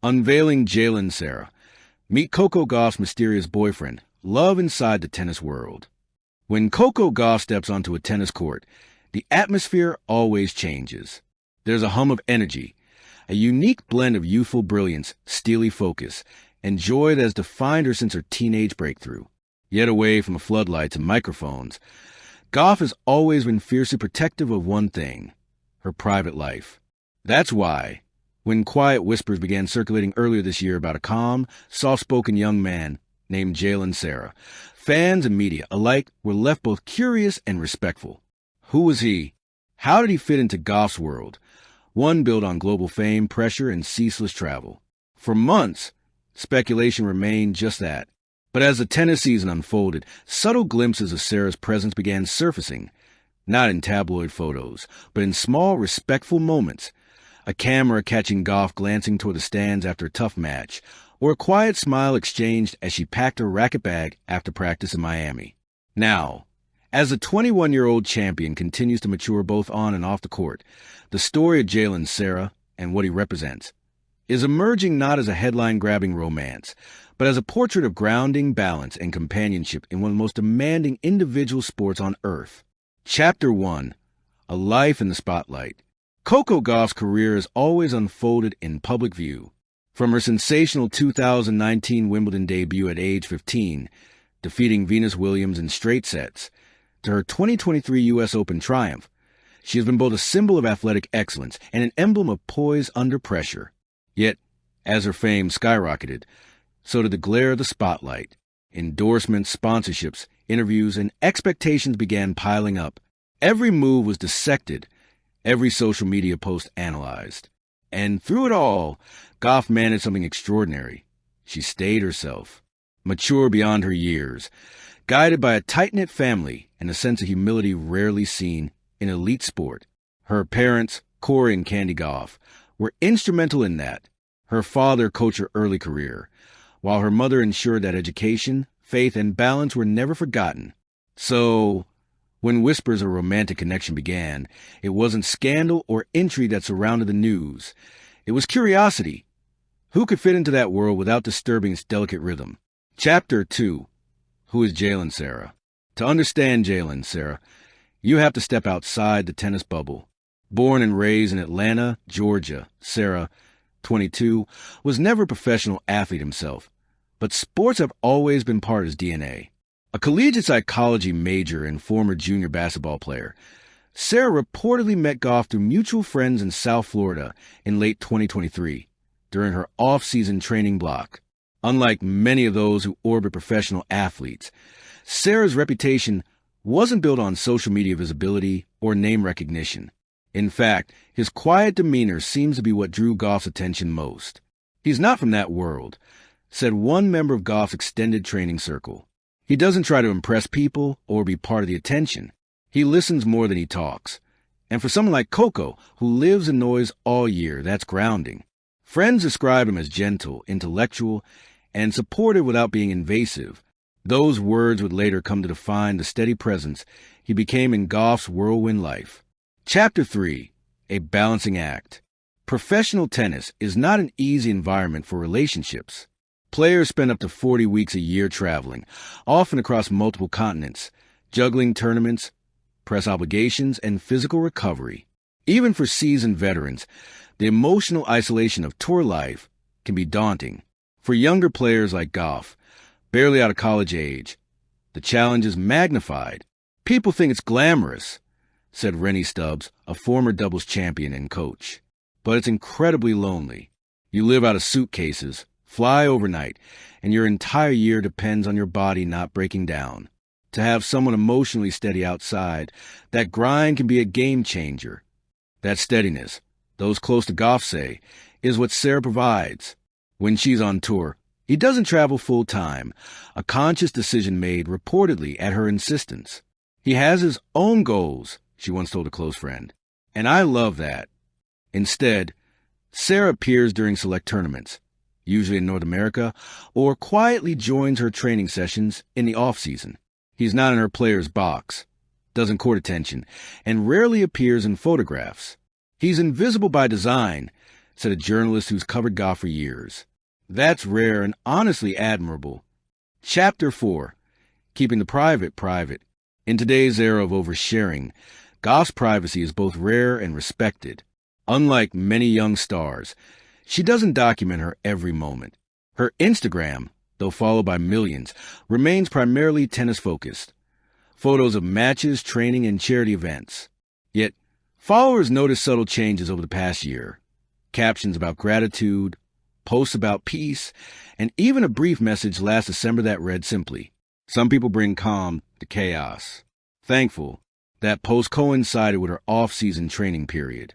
Unveiling Jalen Sera. Meet Coco Gauff's mysterious boyfriend. Love inside the tennis world. When Coco Gauff steps onto a tennis court, the atmosphere always changes. There's a hum of energy, a unique blend of youthful brilliance, steely focus, and joy that has defined her since her teenage breakthrough. Yet away from the floodlights and microphones, Gauff has always been fiercely protective of one thing: her private life. That's why, when quiet whispers began circulating earlier this year about a calm, soft-spoken young man named Jalen Sera, fans and media alike were left both curious and respectful. Who was he? How did he fit into Gauff's world? One built on global fame, pressure, and ceaseless travel. For months, speculation remained just that. But as the tennis season unfolded, subtle glimpses of Sera's presence began surfacing, not in tabloid photos, but in small, respectful moments. A camera catching Gauff glancing toward the stands after a tough match, or a quiet smile exchanged as she packed her racket bag after practice in Miami. Now, as the 21-year-old champion continues to mature both on and off the court, the story of Jalen Sera and what he represents is emerging not as a headline-grabbing romance, but as a portrait of grounding, balance, and companionship in one of the most demanding individual sports on earth. Chapter 1. A Life in the Spotlight. Coco Gauff's career has always unfolded in public view. From her sensational 2019 Wimbledon debut at age 15, defeating Venus Williams in straight sets, to her 2023 U.S. Open triumph, she has been both a symbol of athletic excellence and an emblem of poise under pressure. Yet, as her fame skyrocketed, so did the glare of the spotlight. Endorsements, sponsorships, interviews, and expectations began piling up. Every move was dissected, every social media post analyzed. And through it all, Gauff managed something extraordinary. She stayed herself, mature beyond her years, guided by a tight-knit family and a sense of humility rarely seen in elite sport. Her parents, Corey and Candy Gauff, were instrumental in that. Her father coached her early career, while her mother ensured that education, faith, and balance were never forgotten. So, when whispers of a romantic connection began, it wasn't scandal or intrigue that surrounded the news. It was curiosity. Who could fit into that world without disturbing its delicate rhythm? Chapter 2. Who is Jalen Sera? To understand Jalen Sera, you have to step outside the tennis bubble. Born and raised in Atlanta, Georgia, Sera, 22, was never a professional athlete himself, but sports have always been part of his DNA. A collegiate psychology major and former junior basketball player, Sera reportedly met Gauff through mutual friends in South Florida in late 2023, during her off-season training block. Unlike many of those who orbit professional athletes, Sera's reputation wasn't built on social media visibility or name recognition. In fact, his quiet demeanor seems to be what drew Gauff's attention most. He's not from that world, said one member of Gauff's extended training circle. He doesn't try to impress people or be part of the attention. He listens more than he talks. And for someone like Coco, who lives in noise all year, that's grounding. Friends describe him as gentle, intellectual, and supportive without being invasive. Those words would later come to define the steady presence he became in Gauff's whirlwind life. Chapter 3. A Balancing Act. Professional tennis is not an easy environment for relationships. Players spend up to 40 weeks a year traveling, often across multiple continents, juggling tournaments, press obligations, and physical recovery. Even for seasoned veterans, the emotional isolation of tour life can be daunting. For younger players like Gauff, barely out of college age, the challenge is magnified. People think it's glamorous, said Rennie Stubbs, a former doubles champion and coach. But it's incredibly lonely. You live out of suitcases, fly overnight, and your entire year depends on your body not breaking down. To have someone emotionally steady outside, that grind can be a game changer. That steadiness, those close to Gauff say, is what Sera provides. When she's on tour, he doesn't travel full-time, a conscious decision made reportedly at her insistence. He has his own goals, she once told a close friend, and I love that. Instead, Sera appears during select tournaments, usually in North America, or quietly joins her training sessions in the off-season. He's not in her player's box, doesn't court attention, and rarely appears in photographs. He's invisible by design, said a journalist who's covered Gauff for years. That's rare and honestly admirable. Chapter 4. Keeping the private private. In today's era of oversharing, Gauff's privacy is both rare and respected. Unlike many young stars, she doesn't document her every moment. Her Instagram, though followed by millions, remains primarily tennis-focused. Photos of matches, training, and charity events. Yet, followers notice subtle changes over the past year. Captions about gratitude, posts about peace, and even a brief message last December that read simply, "Some people bring calm to chaos." Thankful, that post coincided with her off-season training period,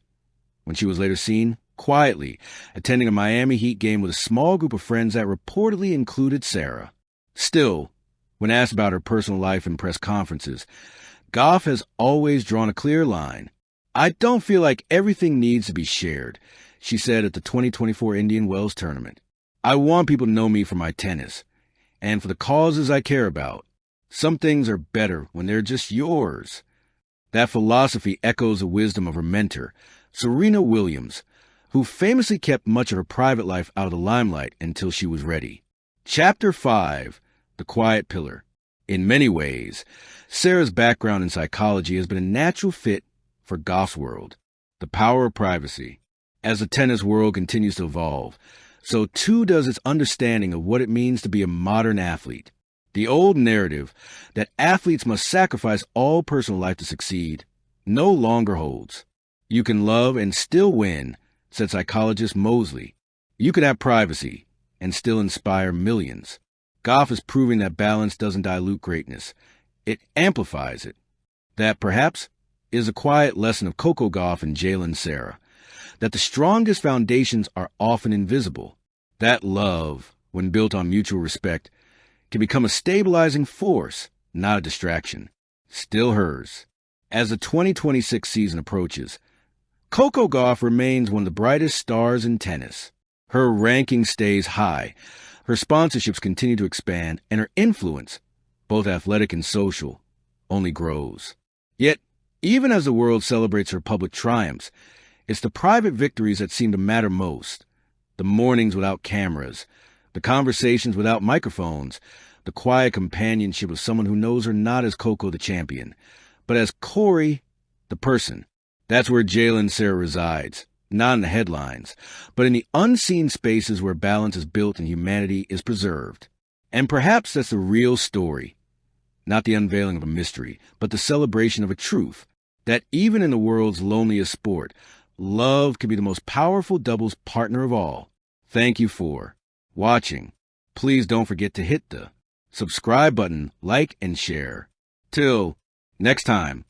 when she was later seen quietly attending a Miami Heat game with a small group of friends that reportedly included Sera. Still, when asked about her personal life in press conferences, Gauff has always drawn a clear line. "I don't feel like everything needs to be shared," she said at the 2024 Indian Wells tournament. "I want people to know me for my tennis, and for the causes I care about. Some things are better when they're just yours." That philosophy echoes the wisdom of her mentor, Serena Williams, who famously kept much of her private life out of the limelight until she was ready. Chapter 5. The Quiet Pillar. In many ways, Sera's background in psychology has been a natural fit for Gauff's world. The power of privacy. As the tennis world continues to evolve, so too does its understanding of what it means to be a modern athlete. The old narrative that athletes must sacrifice all personal life to succeed no longer holds. "You can love and still win," said psychologist Mosley. "You can have privacy and still inspire millions." Gauff is proving that balance doesn't dilute greatness. It amplifies it. That, perhaps, is a quiet lesson of Coco Gauff and Jalen Sera, that the strongest foundations are often invisible. That love, when built on mutual respect, can become a stabilizing force, not a distraction. Still hers. As the 2026 season approaches, Coco Gauff remains one of the brightest stars in tennis. Her ranking stays high, her sponsorships continue to expand, and her influence, both athletic and social, only grows. Yet, even as the world celebrates her public triumphs, it's the private victories that seem to matter most. The mornings without cameras, the conversations without microphones, the quiet companionship of someone who knows her not as Coco the champion, but as Corey the person. That's where Jalen Sera resides, not in the headlines, but in the unseen spaces where balance is built and humanity is preserved. And perhaps that's the real story. Not the unveiling of a mystery, but the celebration of a truth, that even in the world's loneliest sport, love can be the most powerful doubles partner of all. Thank you for watching. Please don't forget to hit the subscribe button, like, and share. Till next time.